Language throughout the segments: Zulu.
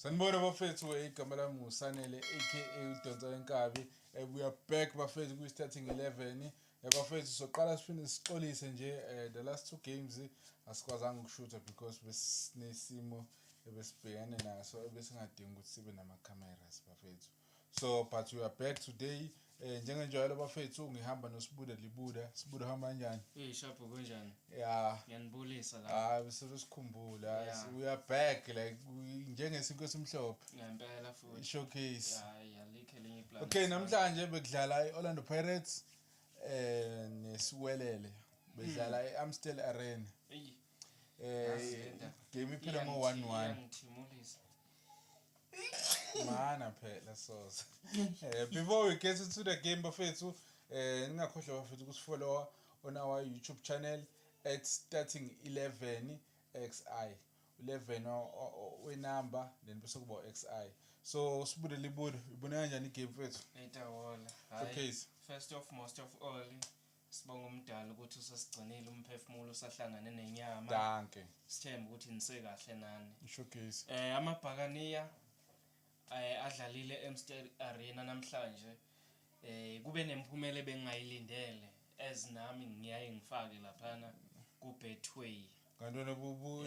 Sanibona bafethu igama lami nguSanele aka uDonsa Wenkabi. We are back bafethu kwi-starting 11. Bafethu soqala siphinde sixolise nje the last two games asikwazanga ukushutha because besinesimo ebesibhekane naso ebesingadingi ukuthi sibe nama-cameras bafethu. So but we are back today. Njengenjalo bafethu ngihamba noSibuda Libuda. Sibuda hamba kanjani? Shapho kunjani? Yeah. Ngiyanibulisa la. Besikhumbula. We are back like njengesinkwe esimhlophe. Ngempela futhi. Showcase. Yalikhe linye iplan. Okay, namhlanje bekudlala iOrlando Pirates nesiwelele. Bedlala eAmstel Arena. Game iphela ngo-1-1. Ngithimulisa. Mana phela soze. Before we get into the game bafethu, ningakhohlwa bafethu ukusifollowa on our YouTube channel at starting 11 XI. 11 wenumber then bese kuba XI. So Sibude Libuda, ibona kanjani igame mfethu? Etawola. Okay. First of most of all, sibonga umdala ukuthi usasigcinile umphefumulo sahlangane nenyama. Danke. Sithemba ukuthi nisekahle nani. Showcase. Amabhakaniya adlalile eAmstel Arena namhlanje kube nemphumela ebengayilindele ezinami ngiyaye ngifake laphana ku Betway. Kantona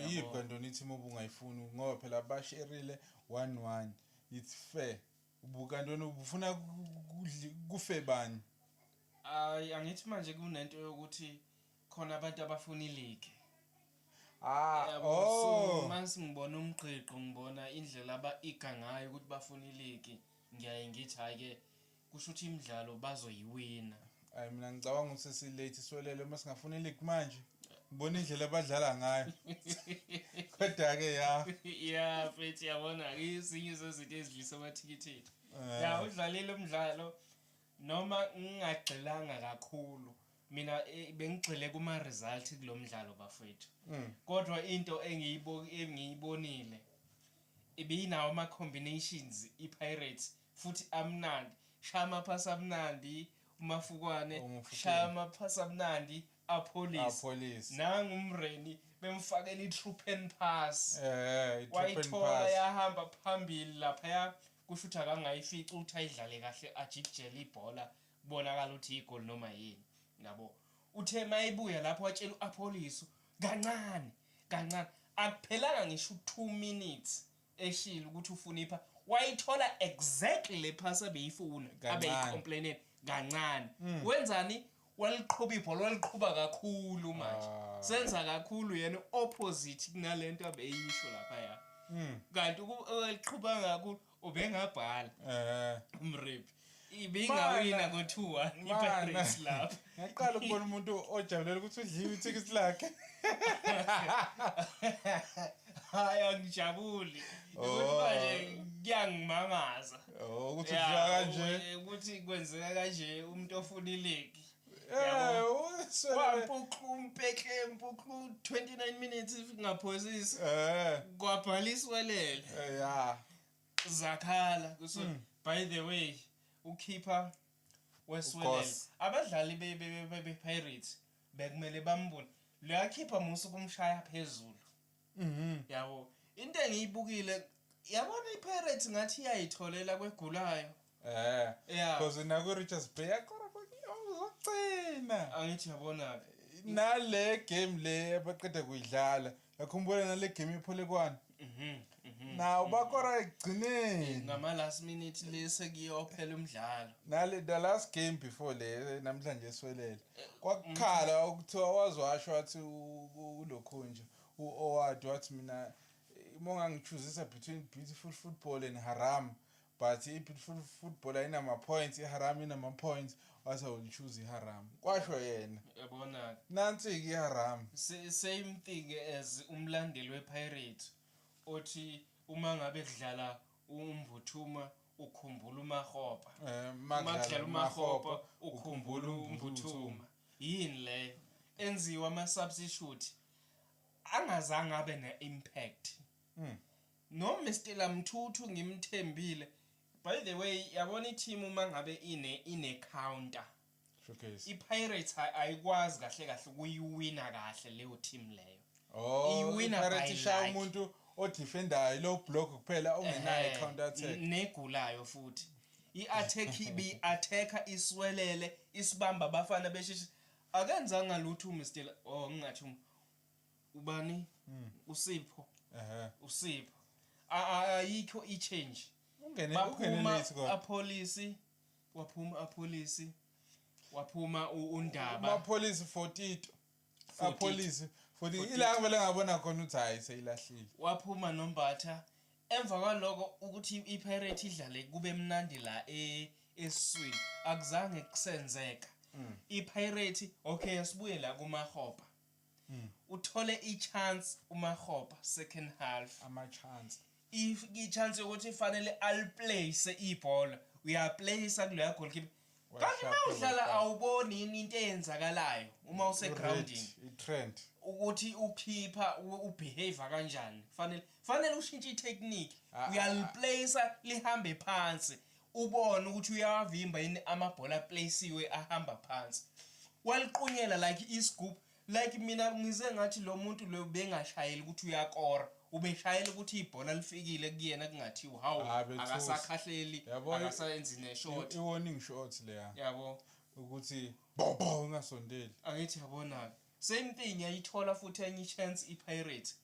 yibi kantona ithi ubungayifuni ngoba phela basherile 1-1 it's fair. Ubukantona ubufuna kufe bani? Angithi manje kunento yokuthi khona abantu abafuna ileague. So mase ngibona umqiqo ngibona indlela abaiga ngayo ukuthi bafuna ileague ngiyaye ngithi hayike kusho ukuthi imidlalo bazoyiwina. Mina ngicabanga ukuthi sesilate siwelele mase ngafuna ileague manje. Ngibona indlela abadlala ngayo. Kodwa ke ya fethi yabona izinye zezinto ezidlisa amathikithi. Udlalile umdlalo noma ngingagxilanga kakhulu. Mina bengigxile kuma result kulomdlalo bafethu. Kodwa into engiyibonile ibinawo ama combinations iPirates futhi amnandi. Shama pass amnandi uMafukwane, shama pass amnandi aPolice. Nangu umreni bemfakela itrue pen pass. Wayithola yahamba phambili lapha kusho ukuthi akangayifica ukuthi ayidlale kahle ajikijele ibhola kubonakala ukuthi igol noma yini. Yabo uthe mayibuya lapho watshela uApolice kancane akuphelanga ngisho 2 minutes eshila ukuthi ufuna ipha wayithola exactly le pass abeyifuna abeyicomplained kancane. Wenzani waliqhubha ibhola waliqhubha kakhulu manje senza kakhulu yena opposite kunalento abeyisho lapha ya kanti waliqhubha kakhulu ubengabhala umrep ibingawina ngo2-1 iPirates lapha. Ngaqala ukubona umuntu ojabulela ukuthi udliwe ithikithi lakhe. Angijabuli ukuthi manje kuyangimangaza ukuthi kudlala kanje ukuthi kwenzeka kanje umuntu ofuna ileague. Umpekle 29 minutes ngaphosisi kwabhala isiwelele zakhala kuso. By the way ukeeper wesiwelele abadlali bePirates bekumele bambone lo keeper musu kumshaya phezulu. Yabo into engiyibukile yabona iPirates ngathi iyayitholela kwegulayo. Because naku Richards Bay akora uzocina. Angithi yabona nale game le abaqeda kuyidlala yakhumbula nale game ipholekwana. Now bakora egcineni ngama last minute lese kuyophela umdlalo. Nale the last game before le namhlanje esiwelele kwakukhala ukuthiwa wazwasho wathi ulokhunja uOward wathi mina mongangichoosisa between beautiful football and haram but beautiful football ayinama points iharam inama points wase will choose iharam kwasho yena yabona nansi iharam same thing as umlandeli wePirates othi uma ngabe kudlala uMvuthuma ukhumbula uMahopa makudlala uMahopa ukhumbula uMvuthuma yini le enziwa ama substitute angazange abe ne impact. No Mr Mthuthu ngimthembile. By the way yabona team uma ngabe ine counter showcase iPirates ayikwazi kahle ukuyiwina kahle leyo team leyo. Iwina by umuntu odefendayo lo block kuphela ongenayo counter attack negulayo futhi i-attack attacker iswelele isibamba abafana beshishi akenzanga lutho uMr ngingathi ubani uSipho uSipho ayikho i-change ungene late kodwa apolisi waphuma uNdaba amapolisi 40 apolisi 40 ila kumele ngabona khona ukuthi hayi seyilahlile waphuma noMbatha emva kwaloko ukuthi iPirate idlale kube mnandi la eswini akuzange kusenzeka iPirate okay sibuye la kuMahopa uthole ichance uMahopa second half ama chance i-chance ukuthi fanele aliplace ibhola uyaplace kuleya goalkeeper kanti mawudlala awuboni into eyenzakalayo uma usegroundini i-trend ukuthi ukhipha ubehave kanjani fanele ushintshe itechnique uyaliplace lihambe phansi ubone ukuthi uyawavimba yini amabhola placeiwe ahamba phansi waliqunyela like iscoop like mina ngize ngathi lo muntu lo bengashayeli ukuthi uyakora ubeshayela ukuthi ibhola lifikile kuyena kungathiwa hawu akasakhahleli akasayenzi neshot i-warning shot leya yabo ukuthi bo ungasondeli angithi yabona same thing yayithola futhi enye chance iPirate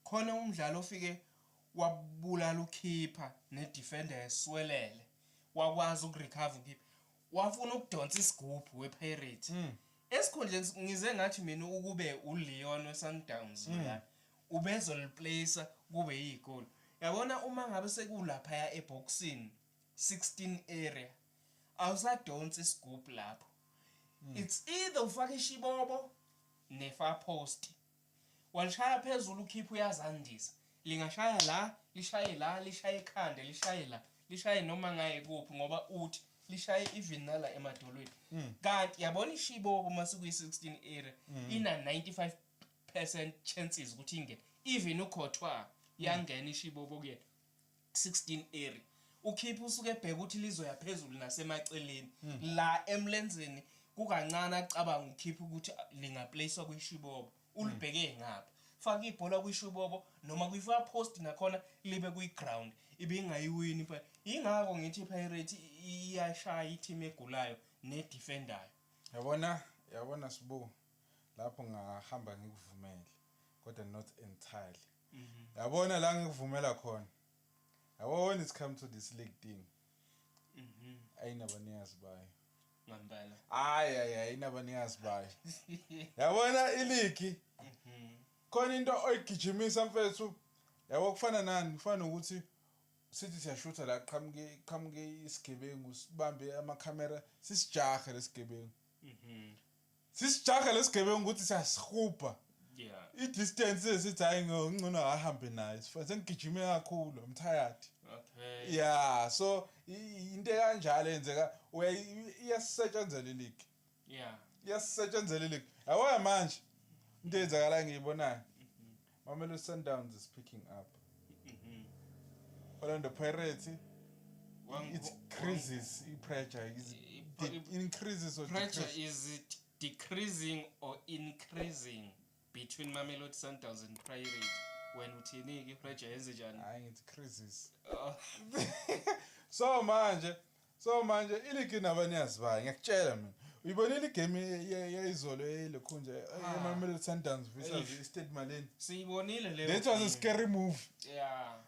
khona umdlalo ofike wabulala ukeeper nedefender eswelele wakwazi ukurecover ukeeper wafuna ukudonsa isigubhu wePirate esikhundleni ngize ngathi mina ukube uLeon weSundowns la ubezoliplace kube yigoli yabona uma ngabe sekulapha eboxini 16 area awusadonsa isigubhu lapho it's either ufake ishibobo nefa post walishaya phezulu ukhipha uyazandisa lingashaya la lishaye ekhanda lishaye noma ngaye kuphi ngoba uthi lishaye even nala emadolweni kanti yabona ishibobo masikuyi 16 area ina 95% chances ukuthi ingene even ukhothwa yangena ishibobo kuye 16 area ukhipha usuke ebheka ukuthi lizoya phezulu nasemaceleni la emlenzeni kukancane acabanga ukhipha ukuthi lingaplacewa kwishibobo ulibheke ngapha faka ibhola kwishibobo noma kwifa post nakhona libe kwiground ibingayiwini phela ingakho ngithi iPirate iyashaya iteam egulayo nedefendayo yabona sibu lapho ngahamba ngikuvumele kodwa not entirely yabona la ngikuvumela khona yabo when it's come to this league thing ayinabaniyazi bayo ngambala ayinabaniyazi bayo yabona iligi khona into oyigijimisa mfethu yabo kufana nani kufana ukuthi sithi siyashutha la qhamuke isigebengu sibambe amakhamera sisijaha lesigebengu sisijaha lesigebengu ukuthi siyasihupha i-distance sithi hayi ngcono ahambe naye sengigijime kakhulu I'm tired okay so into kanjalo yenzeka iyasisetshenzela iligi iyasisetshenzela iligi yabo manje into eyenzakala ngiyibonayo Mamelodi Sundowns is picking up Orlando Pirates it increases pressure increases or pressure is it decreasing or increasing between Mamelodi Sundowns and Pirates when uthini pressure yenze njani it increases so manje iligi nabaniyazi bayo ngiyakutshela mina uyibonile igame yayizolo elokhunja eMamelodi Sundowns versus Stade Malien siyibonile le that was a scary move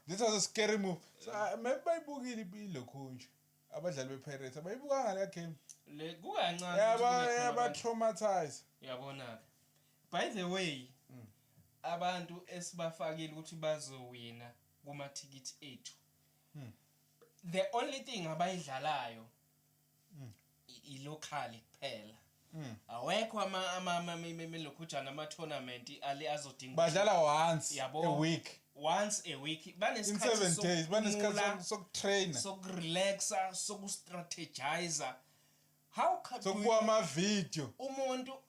that was a scary move so maybe bayibukile ilokhunja abadlali bePirates abayibukanga le game le kukancane yaba traumatize yabona by the way abantu esibafakile ukuthi bazowina kuma ticket ethu the only thing abayidlalayo ilocally kuphela awekho lokhujana ama tournament ali azodinga badlala once a week banesikhathi in 7 days banesikhathi sokutrain sokurelaxa sokustrategize how can sokubuka ama video umuntu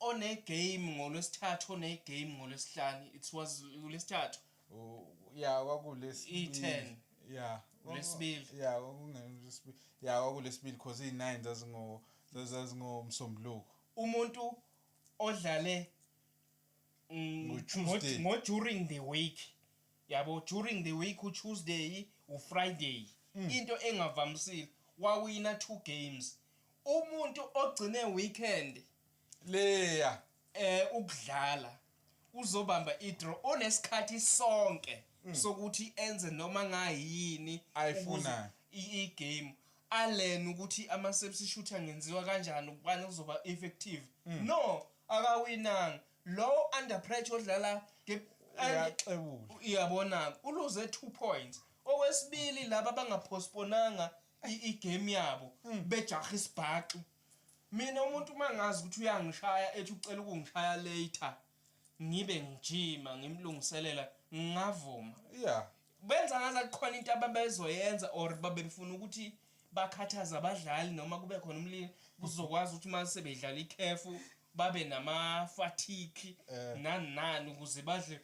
one game ngolwesithathu one game ngolwesihlanu it was ulesithathu kwakulesi i10 lesibili kwakulesibili because i9 zazingomsombuluko umuntu odlale during the week yabo during the week uTuesday uFriday into engavamisile wawina 2 games umuntu ogcine weekend leya ukudlala uzobamba idraw onesikhathi sonke sokuthi enze noma ngayini ayifuna igame allen ukuthi ama substitute angenziwa kanjani ukubani uzoba effective no akawinanga lo under pressure odlala uyaxebula iyabona uluze 2 points okwesibili laba bangapostponanga igame yabo bejaha isibhaqi mina umuntu mangazi ukuthi uyangishaya ethi ucela ukungishaya later ngibe ngijima ngimlungiselela ngavuma yeah benza ngathi kukhona into ababezoyenza or babefuna ukuthi bakhathaza abadlali noma kube khona umlilo kuzokwazi ukuthi mase bedlala ikhefu babe nama fatigue nani ukuze badle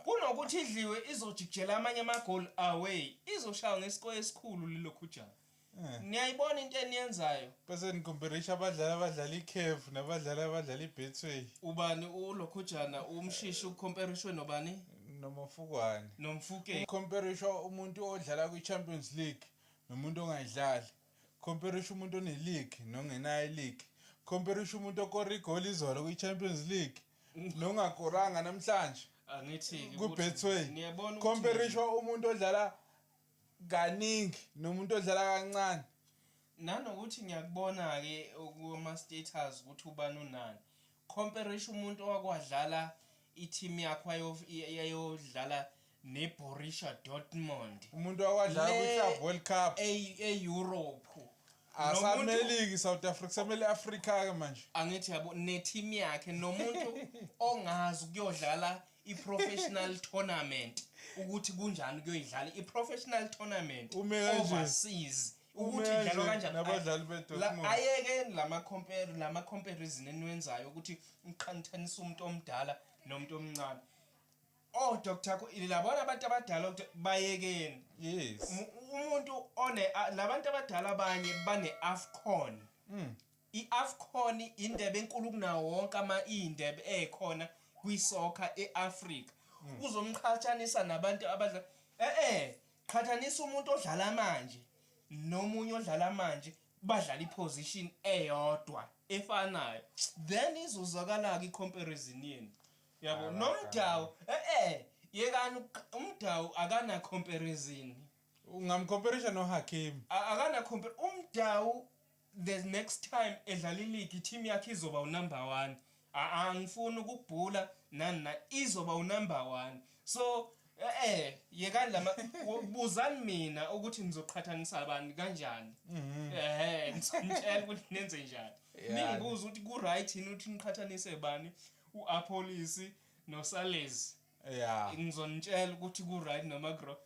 kunokuthi idliwe izojikjela amanye ama goal away izoshaya ngesiko esikhulu lilokhujana niyayibona into eniyenzayo bese nikomperisha abadlala ikhefu nabadlala ibetway ubani ulokhujana umshishi ucomparison nobani nomafukwane nomfuke comparison umuntu odlala kwi-Champions League nomuntu ongayidlali comparison umuntu one-league nongenayo league comparison umuntu okora igol izolo kwi-Champions League nongakoranga namhlanje angithi ku-betway niyabona comparison umuntu odlala kaningi nomuntu odlala kancane nanokuthi ngiyakubona ke kuma status ukuthi ubani unani comparison umuntu owakwadlala i-team yakho ayodlala neBorussia Dortmund umuntu wakwadlala kwi-Club World Cup e-Europe asamele South Africa samele Africa ke manje angithi yabo ne-team yakhe nomuntu ongazi ukuyodlala i-professional tournament ukuthi kunjani kuyoyidlala i-professional tournament overseas ukuthi idlalwa kanjani nabadlali beDortmund ayeke lama comparison eniwenzayo ukuthi uqhathanisa umuntu omdala nomuntu omncane Dr. Labona abantu abadala bayekeni yes umuntu labantu abadala abanye bane AFCON iAFCON indebe enkulu kunawo wonke indebe ekhona kwisoccer eAfrica uzomqhathanisa nabantu abadla qhathanisa umuntu odlala manje nomunye odlala manje badlala iposition eyodwa efanayo then izozakala icomparison yeni yabo nomdawu yekani umdawu akana comparison ungamcomparison noHakim akana compare umdawu the next time edlala ileague team yakhe izoba unumber 1 angifuni ukubhula nani izoba unumber 1 so yekani lama buzani mina ukuthi nizoqhathanisa abantu kanjani ngizonitshela ukuthi nenze njani ningibuza ukuthi ku right yini ukuthi niqhathanise bani uApolisi noSales yeah ngizonitshela ukuthi ku right noma ku wrong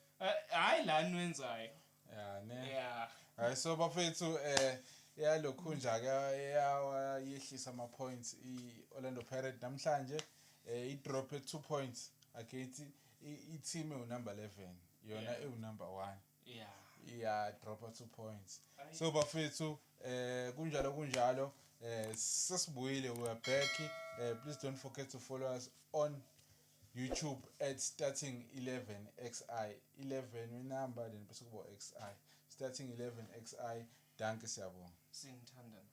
hayi la niwenzayo hayi so bafethu yalokhunja ke yayehlisa ama points iOrlando Pirates namhlanje idrop 2 points against i-team number 11 yona number 1 drop 2 points so bafethu kunjalo sesibuyile we are back please don't forget to follow us on YouTube at starting11xi 11 number then bese kuba xi starting11xi danke siyabonga singithandana